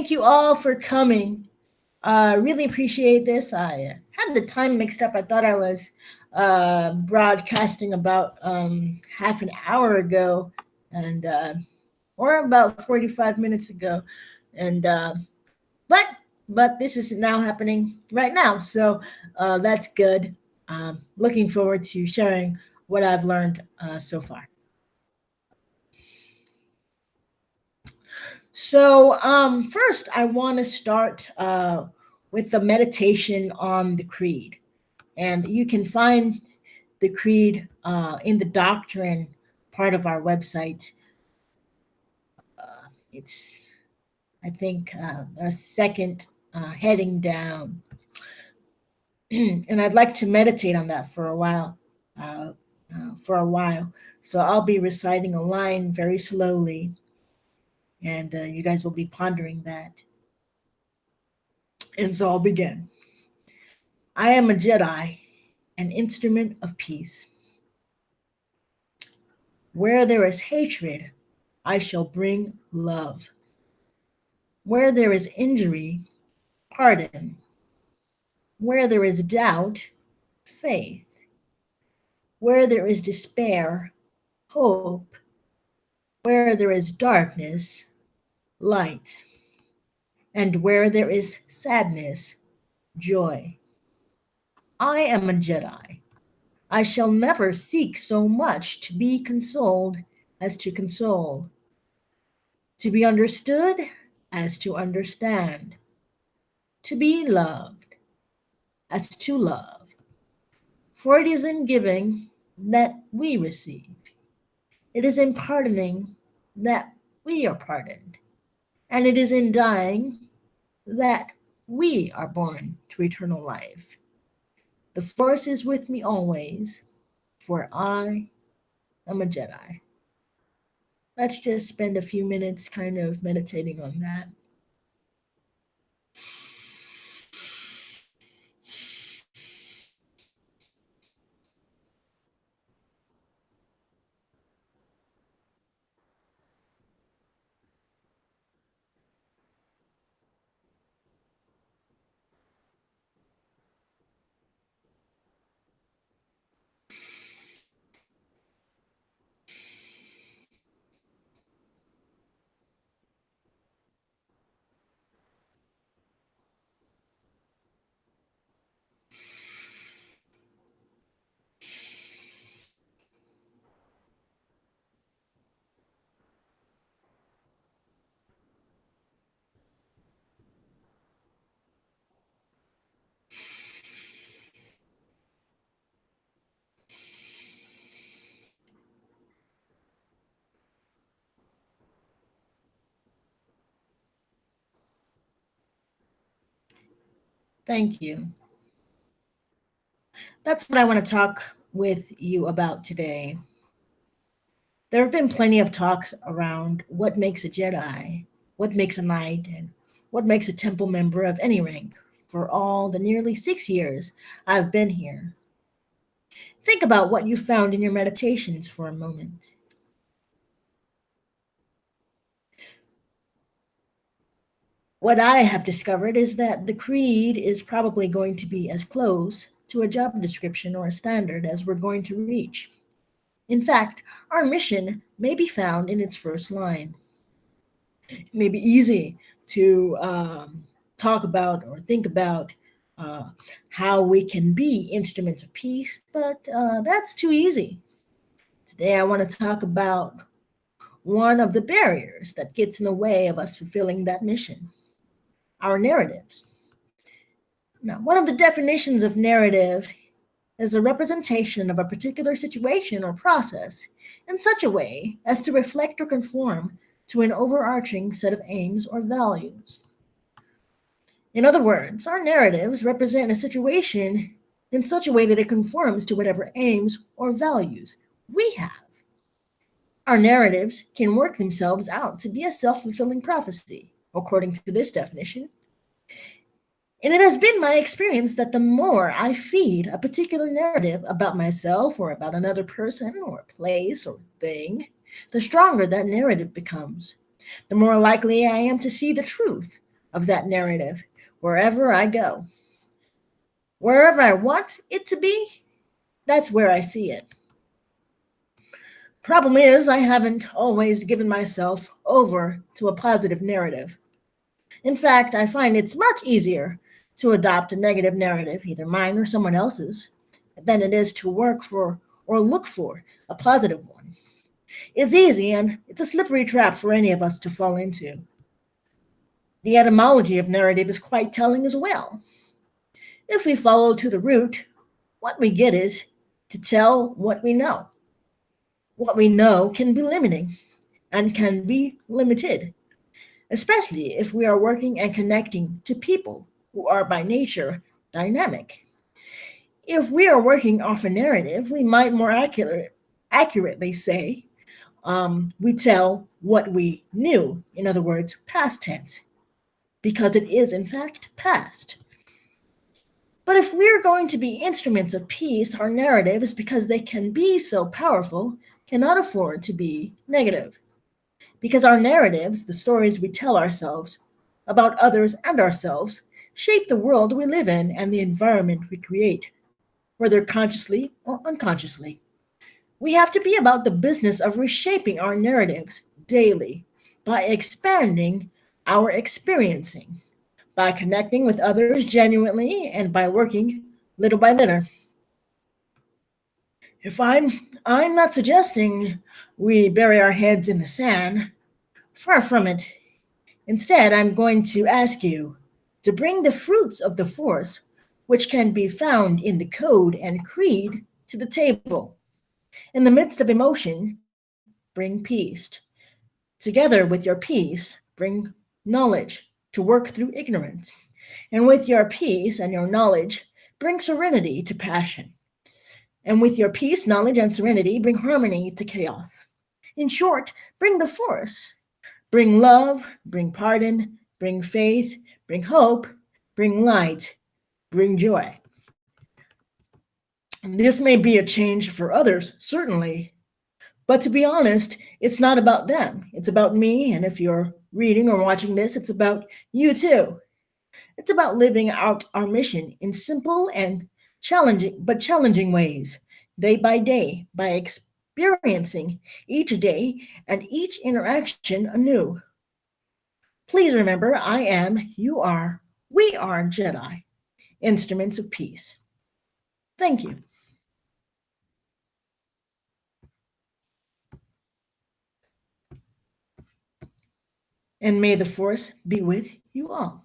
Thank you all for coming. Really appreciate this. I had the time mixed up. I thought I was broadcasting about half an hour ago, and or about 45 minutes ago, and but but this is now happening right now, so that's good. Looking forward to sharing what I've learned so far. First, I want to start with the meditation on the creed. And you can find the creed in the doctrine part of our website. It's, I think, a second heading down. And I'd like to meditate on that for a while. Uh, So I'll be reciting a line very slowly, and you guys will be pondering that. And so I'll begin. I am a Jedi, an instrument of peace. Where there is hatred, I shall bring love. Where there is injury, pardon. Where there is doubt, faith. Where there is despair, hope. Where there is darkness, light. And where there is sadness, joy. I am a Jedi. I shall never seek so much to be consoled as to console, to be understood as to understand, to be loved as to love. For it is in giving that we receive, it is in pardoning that we are pardoned, and it is in dying that we are born to eternal life. The Force is with me always, for I am a Jedi. Let's just spend a few minutes kind of meditating on that. Thank you. That's what I want to talk with you about today. There have been plenty of talks around what makes a Jedi, what makes a knight, and what makes a temple member of any rank for all the nearly 6 years I've been here. Think about what you found in your meditations for a moment. What I have discovered is that the creed is probably going to be as close to a job description or a standard as we're going to reach. In fact, our mission may be found in its first line. It may be easy to talk about or think about uh, how we can be instruments of peace, but that's too easy. Today, I want to talk about one of the barriers that gets in the way of us fulfilling that mission, our narratives. Now, one of the definitions of narrative is a representation of a particular situation or process in such a way as to reflect or conform to an overarching set of aims or values. In other words, our narratives represent a situation in such a way that it conforms to whatever aims or values we have. Our narratives can work themselves out to be a self fulfilling prophecy, according to this definition. And it has been my experience that the more I feed a particular narrative about myself or about another person or place or thing, the stronger that narrative becomes. The more likely I am to see the truth of that narrative wherever I go. Wherever I want it to be, that's where I see it. Problem is, I haven't always given myself over to a positive narrative. In fact, I find it's much easier to adopt a negative narrative, either mine or someone else's, than it is to work for or look for a positive one. It's easy and it's a slippery trap for any of us to fall into. The etymology of narrative is quite telling as well. If we follow to the root, what we get is to tell what we know. What we know can be limiting and can be limited, especially if we are working and connecting to people who are by nature dynamic. If we are working off a narrative, we might accurately say we tell what we knew, in other words, past tense, because it is in fact past. But if we're going to be instruments of peace, our narratives, because they can be so powerful, cannot afford to be negative. Because our narratives, the stories we tell ourselves about others and ourselves, shape the world we live in and the environment we create, whether consciously or unconsciously. We have to be about the business of reshaping our narratives daily by expanding our experiencing, by connecting with others genuinely, and by working little by little. If I'm not suggesting we bury our heads in the sand, far from it. Instead, I'm going to ask you to bring the fruits of the force, which can be found in the code and creed, to the table. In the midst of emotion, bring peace. Together with your peace, bring knowledge to work through ignorance. And with your peace and your knowledge, bring serenity to passion. And with your peace, knowledge, and serenity, bring harmony to chaos. In short, bring the force. Bring love, bring pardon, bring faith, bring hope, bring light, bring joy. This may be a change for others, certainly, but to be honest, it's not about them. It's about me, and if you're reading or watching this, it's about you too. It's about living out our mission in simple and challenging ways, day by day, by experiencing each day and each interaction anew. Please remember, I am, you are, we are Jedi, instruments of peace. Thank you. And may the force be with you all.